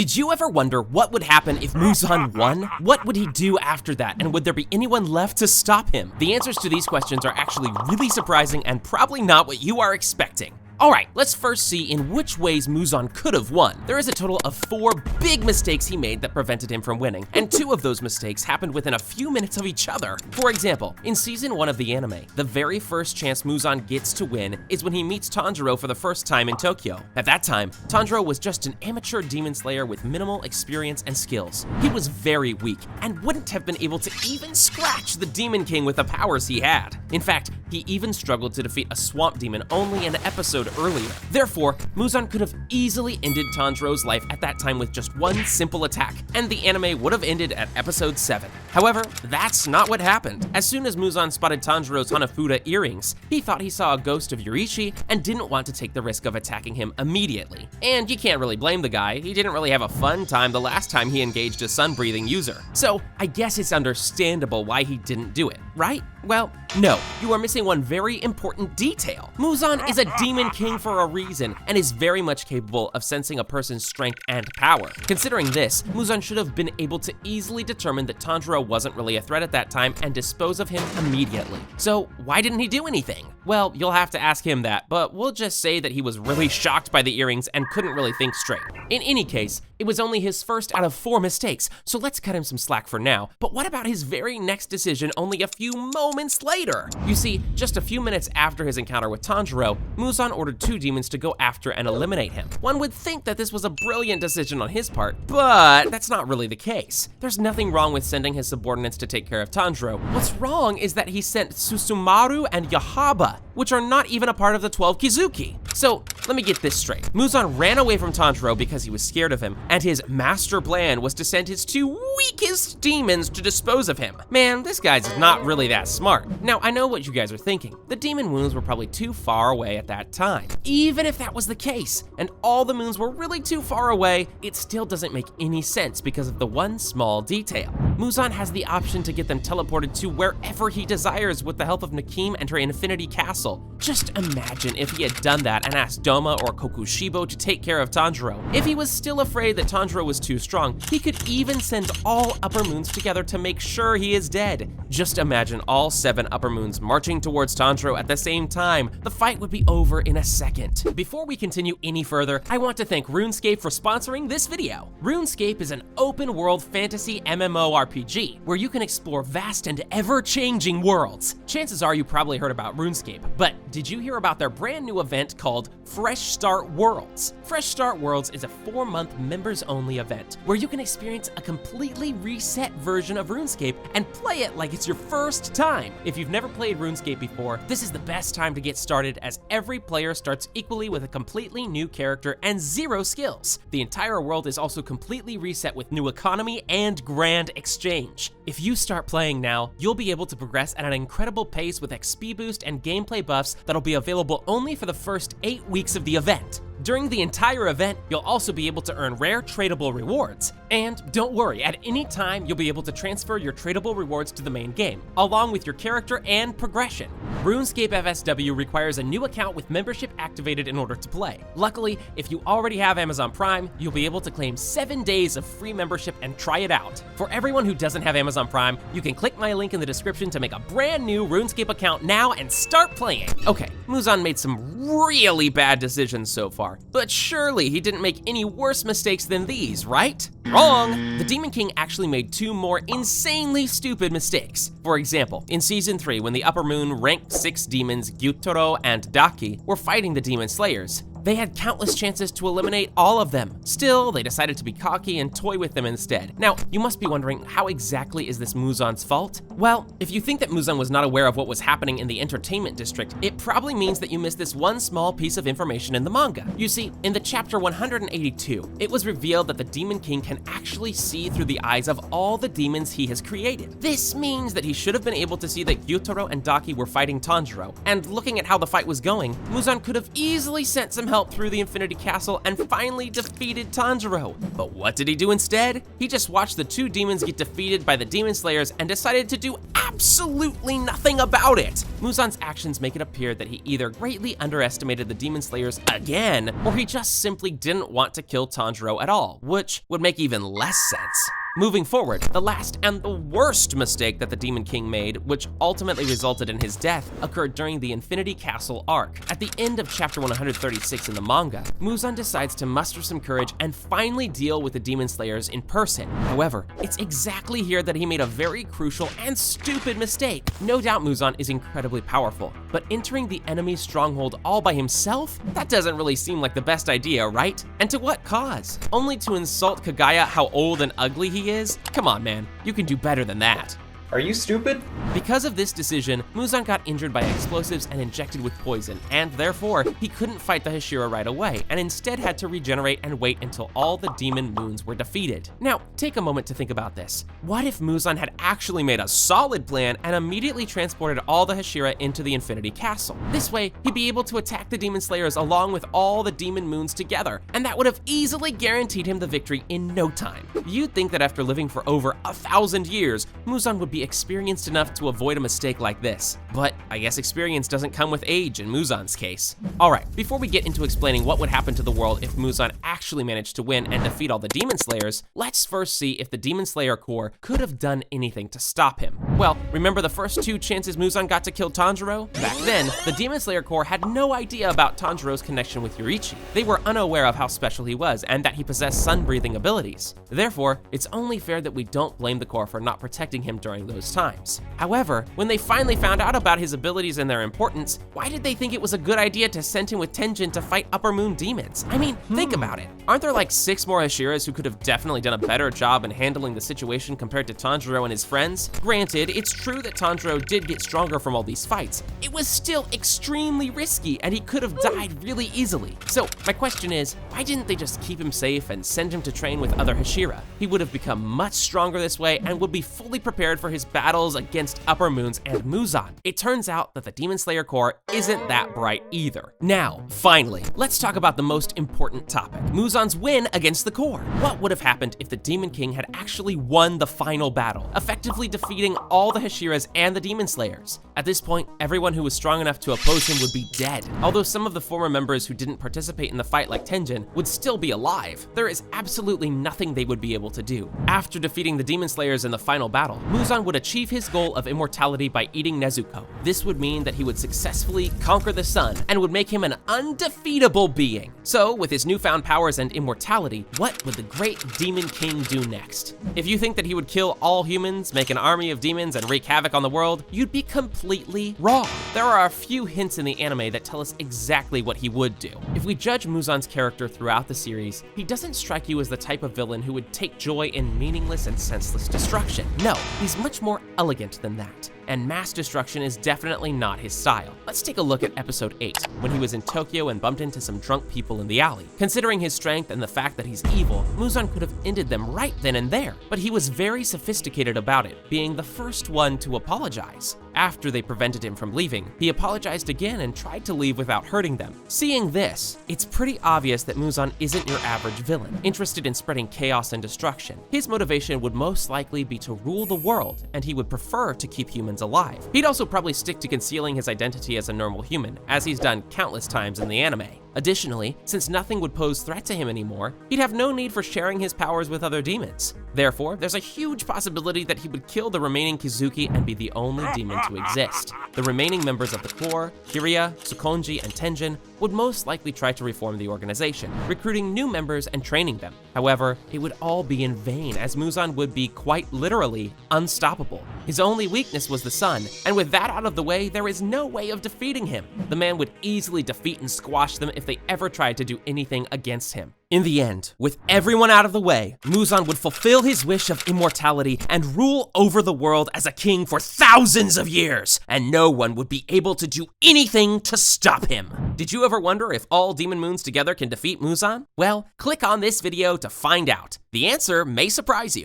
Did you ever wonder what would happen if Muzan won? What would he do after that, and would there be anyone left to stop him? The answers to these questions are actually really surprising and probably not what you are expecting. Alright, let's first see in which ways Muzan could have won. There is a total of 4 big mistakes he made that prevented him from winning, and 2 of those mistakes happened within a few minutes of each other. For example, in season 1 of the anime, the very first chance Muzan gets to win is when he meets Tanjiro for the first time in Tokyo. At that time, Tanjiro was just an amateur demon slayer with minimal experience and skills. He was very weak and wouldn't have been able to even scratch the Demon King with the powers he had. In fact, he even struggled to defeat a swamp demon only an episode earlier. Therefore, Muzan could have easily ended Tanjiro's life at that time with just one simple attack, and the anime would have ended at episode 7. However, that's not what happened. As soon as Muzan spotted Tanjiro's Hanafuda earrings, he thought he saw a ghost of Yurishi and didn't want to take the risk of attacking him immediately. And you can't really blame the guy, he didn't really have a fun time the last time he engaged a sun-breathing user. So, I guess it's understandable why he didn't do it, right? Well, no, you are missing one very important detail. Muzan is a demon king for a reason, and is very much capable of sensing a person's strength and power. Considering this, Muzan should have been able to easily determine that Tanjiro wasn't really a threat at that time and dispose of him immediately. So why didn't he do anything? Well, you'll have to ask him that, but we'll just say that he was really shocked by the earrings and couldn't really think straight. In any case, it was only his first out of 4 mistakes, so let's cut him some slack for now. But what about his very next decision only a few moments later? You see, just a few minutes after his encounter with Tanjiro, Muzan ordered 2 demons to go after and eliminate him. One would think that this was a brilliant decision on his part, but that's not really the case. There's nothing wrong with sending his subordinates to take care of Tanjiro. What's wrong is that he sent Susumaru and Yahaba, which are not even a part of the 12 Kizuki. So, let me get this straight. Muzan ran away from Tanjiro because he was scared of him, and his master plan was to send his 2 weakest demons to dispose of him. Man, this guy's not really that smart. Now, I know what you guys are thinking. The demon wounds were probably too far away at that time. Even if that was the case, and all the moons were really too far away, it still doesn't make any sense because of the one small detail. Muzan has the option to get them teleported to wherever he desires with the help of Nakim and her Infinity Castle. Just imagine if he had done that and asked Doma or Kokushibo to take care of Tanjiro. If he was still afraid that Tanjiro was too strong, he could even send all upper moons together to make sure he is dead. Just imagine all 7 upper moons marching towards Tanjiro at the same time. The fight would be over in a second. Before we continue any further, I want to thank RuneScape for sponsoring this video. RuneScape is an open-world fantasy MMORPG where you can explore vast and ever-changing worlds. Chances are you probably heard about RuneScape, but did you hear about their brand new event called Fresh Start Worlds? Fresh Start Worlds is a 4-month members-only event where you can experience a completely reset version of RuneScape and play it like it's your first time. If you've never played RuneScape before, this is the best time to get started as every player starts equally with a completely new character and 0 skills. The entire world is also completely reset with new economy and grand exchange. If you start playing now, you'll be able to progress at an incredible pace with XP boost and gameplay buffs that'll be available only for the first 8 weeks of the event. During the entire event, you'll also be able to earn rare tradable rewards. And don't worry, at any time, you'll be able to transfer your tradable rewards to the main game, along with your character and progression. RuneScape FSW requires a new account with membership activated in order to play. Luckily, if you already have Amazon Prime, you'll be able to claim 7 days of free membership and try it out. For everyone who doesn't have Amazon Prime, you can click my link in the description to make a brand new RuneScape account now and start playing. Okay, Muzan made some really bad decisions so far, but surely he didn't make any worse mistakes than these, right? Wrong! The Demon King actually made 2 more insanely stupid mistakes. For example, in Season 3, when the Upper Moon ranked 6 demons, Gyutaro and Daki, were fighting the Demon Slayers, they had countless chances to eliminate all of them. Still, they decided to be cocky and toy with them instead. Now, you must be wondering, how exactly is this Muzan's fault? Well, if you think that Muzan was not aware of what was happening in the entertainment district, it probably means that you missed this one small piece of information in the manga. You see, in the chapter 182, it was revealed that the Demon King can actually see through the eyes of all the demons he has created. This means that he should have been able to see that Gyutaro and Daki were fighting Tanjiro, and looking at how the fight was going, Muzan could have easily sent some help through the Infinity Castle and finally defeated Tanjiro. But what did he do instead? He just watched the two demons get defeated by the Demon Slayers and decided to do absolutely nothing about it. Muzan's actions make it appear that he either greatly underestimated the Demon Slayers again, or he just simply didn't want to kill Tanjiro at all, which would make even less sense. Moving forward, the last and the worst mistake that the Demon King made, which ultimately resulted in his death, occurred during the Infinity Castle arc. At the end of chapter 136 in the manga, Muzan decides to muster some courage and finally deal with the Demon Slayers in person. However, it's exactly here that he made a very crucial and stupid mistake. No doubt Muzan is incredibly powerful, but entering the enemy's stronghold all by himself? That doesn't really seem like the best idea, right? And to what cause? Only to insult Kagaya how old and ugly he is? Come on, man, you can do better than that. Are you stupid? Because of this decision, Muzan got injured by explosives and injected with poison, and therefore, he couldn't fight the Hashira right away, and instead had to regenerate and wait until all the demon moons were defeated. Now, take a moment to think about this. What if Muzan had actually made a solid plan and immediately transported all the Hashira into the Infinity Castle? This way, he'd be able to attack the Demon Slayers along with all the demon moons together, and that would have easily guaranteed him the victory in no time. You'd think that after living for over 1,000 years, Muzan would be experienced enough to avoid a mistake like this. But I guess experience doesn't come with age in Muzan's case. Alright, before we get into explaining what would happen to the world if Muzan actually managed to win and defeat all the Demon Slayers, let's first see if the Demon Slayer Corps could have done anything to stop him. Well, remember the first two chances Muzan got to kill Tanjiro? Back then, the Demon Slayer Corps had no idea about Tanjiro's connection with Yoruichi. They were unaware of how special he was and that he possessed sun-breathing abilities. Therefore, it's only fair that we don't blame the Corps for not protecting him during those times. However, when they finally found out about his abilities and their importance, why did they think it was a good idea to send him with Tenjin to fight Upper Moon demons? I mean, think about it. Aren't there like 6 more Hashiras who could have definitely done a better job in handling the situation compared to Tanjiro and his friends? Granted, it's true that Tanjiro did get stronger from all these fights. It was still extremely risky and he could have died really easily. So my question is, why didn't they just keep him safe and send him to train with other Hashira? He would have become much stronger this way and would be fully prepared for his battles against Upper Moons and Muzan. It turns out that the Demon Slayer Corps isn't that bright either. Now, finally, let's talk about the most important topic, Muzan's win against the Corps. What would have happened if the Demon King had actually won the final battle, effectively defeating all the Hashiras and the Demon Slayers? At this point, everyone who was strong enough to oppose him would be dead. Although some of the former members who didn't participate in the fight like Tenjin would still be alive, there is absolutely nothing they would be able to do. After defeating the Demon Slayers in the final battle, Muzan would achieve his goal of immortality by eating Nezuko. This would mean that he would successfully conquer the sun and would make him an undefeatable being. So, with his newfound powers and immortality, what would the great Demon King do next? If you think that he would kill all humans, make an army of demons, and wreak havoc on the world, you'd be completely wrong. There are a few hints in the anime that tell us exactly what he would do. If we judge Muzan's character throughout the series, he doesn't strike you as the type of villain who would take joy in meaningless and senseless destruction. No, he's much more elegant than that, and mass destruction is definitely not his style. Let's take a look at episode 8, when he was in Tokyo and bumped into some drunk people in the alley. Considering his strength and the fact that he's evil, Muzan could have ended them right then and there, but he was very sophisticated about it, being the first one to apologize. After they prevented him from leaving, he apologized again and tried to leave without hurting them. Seeing this, it's pretty obvious that Muzan isn't your average villain, interested in spreading chaos and destruction. His motivation would most likely be to rule the world, and he would prefer to keep humans alive. He'd also probably stick to concealing his identity as a normal human, as he's done countless times in the anime. Additionally, since nothing would pose threat to him anymore, he'd have no need for sharing his powers with other demons. Therefore, there's a huge possibility that he would kill the remaining Kizuki and be the only demon to exist. The remaining members of the Corps, Kiriya, Tsukonji, and Tenjin, would most likely try to reform the organization, recruiting new members and training them. However, it would all be in vain, as Muzan would be quite literally unstoppable. His only weakness was the sun, and with that out of the way, there is no way of defeating him. The man would easily defeat and squash them if they ever tried to do anything against him. In the end, with everyone out of the way, Muzan would fulfill his wish of immortality and rule over the world as a king for thousands of years, and no one would be able to do anything to stop him. Did you ever wonder if all demon moons together can defeat Muzan? Well, click on this video to find out. The answer may surprise you.